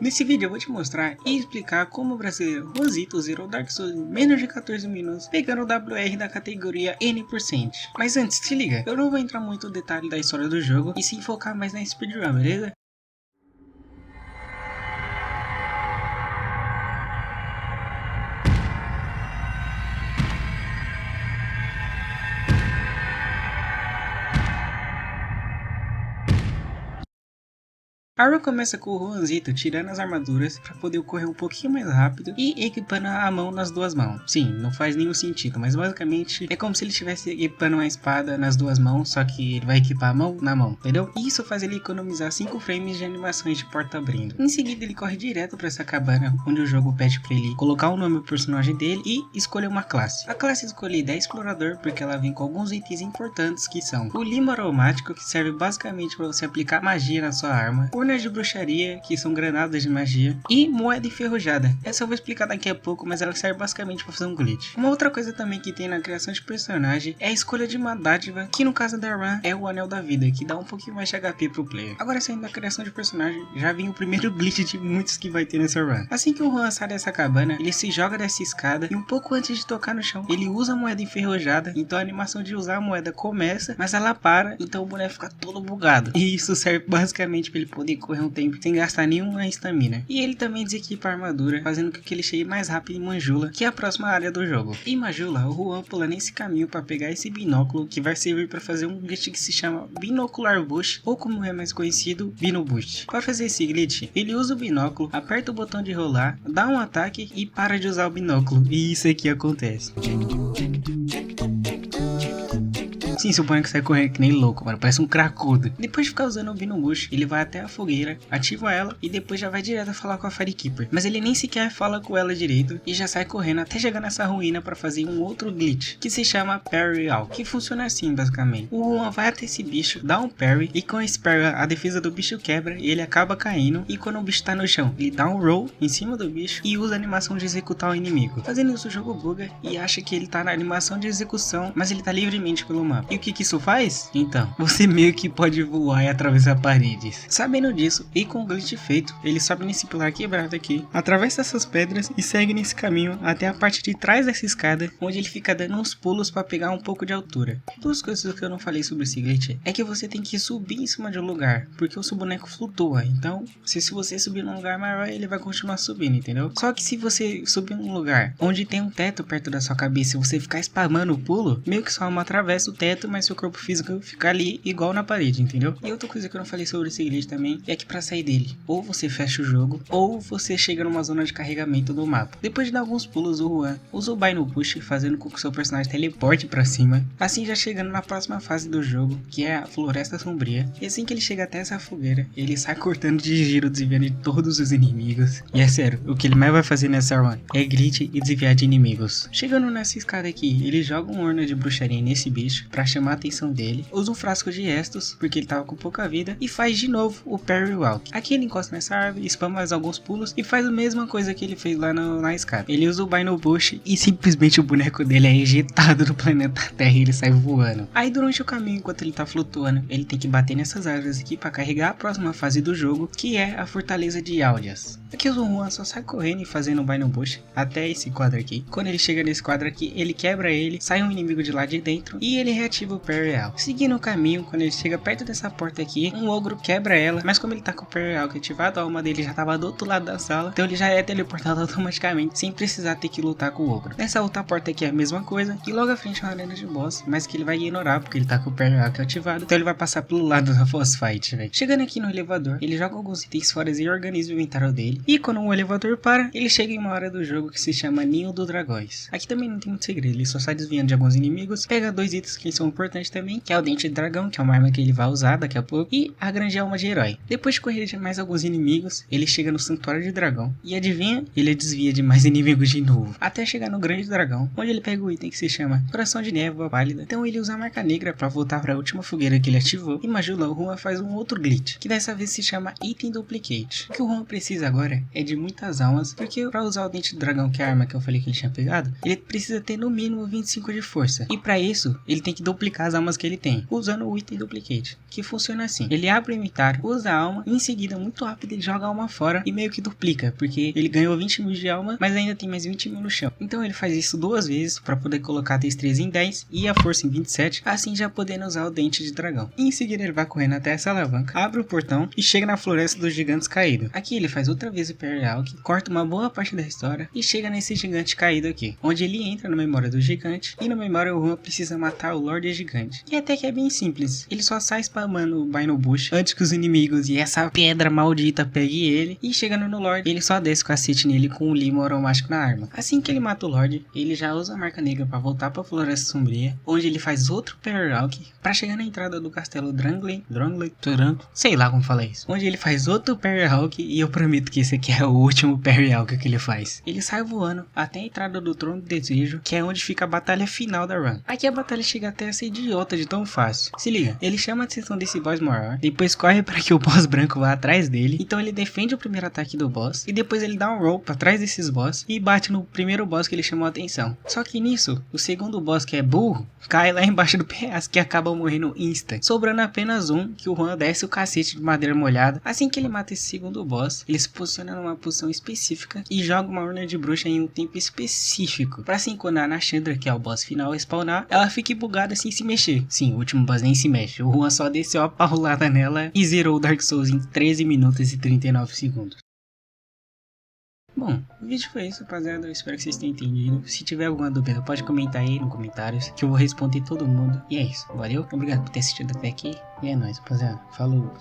Nesse vídeo eu vou te mostrar e explicar como o brasileiro Juanzito zerou Dark Souls em menos de 14 minutos, pegando o WR da categoria N%. Mas antes, se liga, eu não vou entrar muito no detalhe da história do jogo e sim focar mais na speedrun, beleza? A run começa com o Juanzito tirando as armaduras para poder correr um pouquinho mais rápido e equipando a mão nas duas mãos. Sim, não faz nenhum sentido, mas basicamente é como se ele estivesse equipando uma espada nas duas mãos, só que ele vai equipar a mão na mão, entendeu? E isso faz ele economizar 5 frames de animações de porta abrindo. Em seguida ele corre direto para essa cabana, onde o jogo pede para ele colocar o nome do personagem dele e escolher uma classe. A classe escolhida é Explorador porque ela vem com alguns itens importantes que são o limo aromático, que serve basicamente para você aplicar magia na sua arma, urnas de bruxaria, que são granadas de magia, e moeda enferrujada. Essa eu vou explicar daqui a pouco, mas ela serve basicamente para fazer um glitch. Uma outra coisa também que tem na criação de personagem é a escolha de uma dádiva, que no caso da run é o Anel da Vida, que dá um pouquinho mais de HP pro player. Agora, saindo da criação de personagem, já vem o primeiro glitch de muitos que vai ter nessa run. Assim que o Juan sai dessa cabana, ele se joga dessa escada e um pouco antes de tocar no chão, ele usa a moeda enferrujada, então a animação de usar a moeda começa, mas ela para, então o boneco fica todo bugado. E isso serve basicamente para ele poder correr um tempo sem gastar nenhuma estamina. E ele também desequipa a armadura, fazendo com que ele chegue mais rápido em Majula, que é a próxima área do jogo. Em Majula, o Juan pula nesse caminho para pegar esse binóculo, que vai servir para fazer um glitch que se chama Binocular Bush, ou como é mais conhecido, Bino Boost. Para fazer esse glitch, ele usa o binóculo, aperta o botão de rolar, dá um ataque e para de usar o binóculo. E isso aqui acontece. Sim, seu boneco sai correndo que nem louco, mano, parece um cracudo. Depois de ficar usando o Bino Bush, ele vai até a fogueira, ativa ela e depois já vai direto falar com a Firekeeper. Mas ele nem sequer fala com ela direito e já sai correndo até chegar nessa ruína para fazer um outro glitch, que se chama Parry All, que funciona assim basicamente. O Juan vai até esse bicho, dá um parry e com esse parry a defesa do bicho quebra e ele acaba caindo, e quando o bicho tá no chão, ele dá um roll em cima do bicho e usa a animação de executar o inimigo. Fazendo isso, o jogo buga e acha que ele tá na animação de execução, mas ele tá livremente pelo mapa. E o que isso faz? Então, você meio que pode voar e atravessar paredes. Sabendo disso, e com o glitch feito, ele sobe nesse pilar quebrado aqui, atravessa essas pedras e segue nesse caminho até a parte de trás dessa escada, onde ele fica dando uns pulos para pegar um pouco de altura. Duas coisas que eu não falei sobre esse glitch é que você tem que subir em cima de um lugar, porque o seu boneco flutua. Então, se você subir num lugar maior, ele vai continuar subindo, entendeu? Só que se você subir num lugar onde tem um teto perto da sua cabeça e você ficar spamando o pulo, meio que sua alma atravessa o teto, mas seu corpo físico fica ali igual na parede, entendeu? E outra coisa que eu não falei sobre esse glitch também é que pra sair dele, ou você fecha o jogo, ou você chega numa zona de carregamento do mapa. Depois de dar alguns pulos, o Juan usa o Bino Push, fazendo com que o seu personagem teleporte pra cima, assim já chegando na próxima fase do jogo, que é a Floresta Sombria. E assim que ele chega até essa fogueira, ele sai cortando de giro, desviando de todos os inimigos. E é sério, o que ele mais vai fazer nessa run é glitch e desviar de inimigos. Chegando nessa escada aqui, ele joga um urna de bruxaria nesse bicho pra chamar a atenção dele, usa um frasco de Estus, porque ele tava com pouca vida, e faz de novo o Parry Walk. Aqui ele encosta nessa árvore, spama mais alguns pulos e faz a mesma coisa que ele fez lá na escada. Ele usa o Bino Bush e simplesmente o boneco dele é ejetado do planeta Terra e ele sai voando. Aí durante o caminho, enquanto ele tá flutuando, ele tem que bater nessas árvores aqui para carregar a próxima fase do jogo, que é a Fortaleza de Aldias. Aqui o Juan só sai correndo e fazendo o Bino Bush até esse quadro aqui. Quando ele chega nesse quadro aqui, ele quebra ele, sai um inimigo de lá de dentro e ele reativa o Parry Walk. Seguindo o caminho, quando ele chega perto dessa porta aqui, um ogro quebra ela, mas como ele tá com o Parry Walk ativado, a alma dele já tava do outro lado da sala, então ele já é teleportado automaticamente, sem precisar ter que lutar com o ogro. Nessa outra porta aqui é a mesma coisa, e logo à frente é uma arena de boss, mas que ele vai ignorar porque ele tá com o Parry Walk ativado, então ele vai passar pelo lado da boss fight, velho. Chegando aqui no elevador, ele joga alguns itens fora e organiza o inventário dele, e quando o elevador para, ele chega em uma área do jogo que se chama Ninho dos Dragões. Aqui também não tem muito segredo, ele só sai desviando de alguns inimigos, pega dois itens que são importantes também, que é o Dente de Dragão, que é uma arma que ele vai usar daqui a pouco, e a Grande Alma de Herói. Depois de correr de mais alguns inimigos, ele chega no Santuário de Dragão, e adivinha? Ele desvia de mais inimigos de novo, até chegar no Grande Dragão, onde ele pega o item que se chama Coração de Névoa Pálida. Então ele usa a marca negra para voltar para a última fogueira que ele ativou, e Majula, o Juan faz um outro glitch, que dessa vez se chama Item Duplicate. O que o Juan precisa agora é de muitas almas, porque para usar o Dente de Dragão, que é a arma que eu falei que ele tinha pegado, ele precisa ter no mínimo 25 de força, e para isso, ele tem que duplicar as almas que ele tem, usando o item Duplicate, que funciona assim. Ele abre o inventário, usa a alma, e em seguida, muito rápido, ele joga a alma fora e meio que duplica, porque ele ganhou 20 mil de alma, mas ainda tem mais 20 mil no chão. Então ele faz isso 2 vezes, para poder colocar a destreza em 10 e a força em 27, assim já podendo usar o dente de dragão. E em seguida ele vai correndo até essa alavanca, abre o portão e chega na floresta dos gigantes caídos. Aqui ele faz outra vez o Parry Walk, corta uma boa parte da história e chega nesse gigante caído aqui, onde ele entra na memória do gigante, e na memória o Juan precisa matar o Lorde Gigante. E até que é bem simples, ele só sai spamando o Bino Bush antes que os inimigos e essa pedra maldita pegue ele, e chegando no Lorde, ele só desce o cacete nele com o limo aromático na arma. Assim que ele mata o Lorde, ele já usa a marca negra para voltar para a Floresta Sombria, onde ele faz outro Parry Walk para chegar na entrada do castelo Drangley, sei lá como fala isso, onde ele faz outro Parry Walk, e eu prometo que esse aqui é o último Parry Walk que ele faz. Ele sai voando até a entrada do Trono do Desejo, que é onde fica a batalha final da run. Aqui a batalha chega até a ser idiota de tão fácil. Se liga, ele chama a atenção desse boss maior, depois corre para que o boss branco vá atrás dele, então ele defende o primeiro ataque do boss, e depois ele dá um roll para trás desses boss e bate no primeiro boss que ele chamou a atenção. Só que nisso, o segundo boss, que é burro, cai lá embaixo do penhasco, que acaba morrendo insta, sobrando apenas um, que o Juan desce o cacete de madeira molhada. Assim que ele mata esse segundo boss, ele se posiciona numa posição específica e joga uma urna de bruxa em um tempo específico, pra assim quando a Nashandra, que é o boss final, spawnar, ela fique bugada sem se mexer. Sim, o último boss nem se mexe, o Juan só desceu a paulada nela e zerou o Dark Souls em 13 minutos e 39 segundos. Bom, o vídeo foi isso, rapaziada. Eu espero que vocês tenham entendido. Se tiver alguma dúvida, pode comentar aí nos comentários, que eu vou responder todo mundo. E é isso. Valeu, obrigado por ter assistido até aqui. E é nóis, rapaziada. Falou.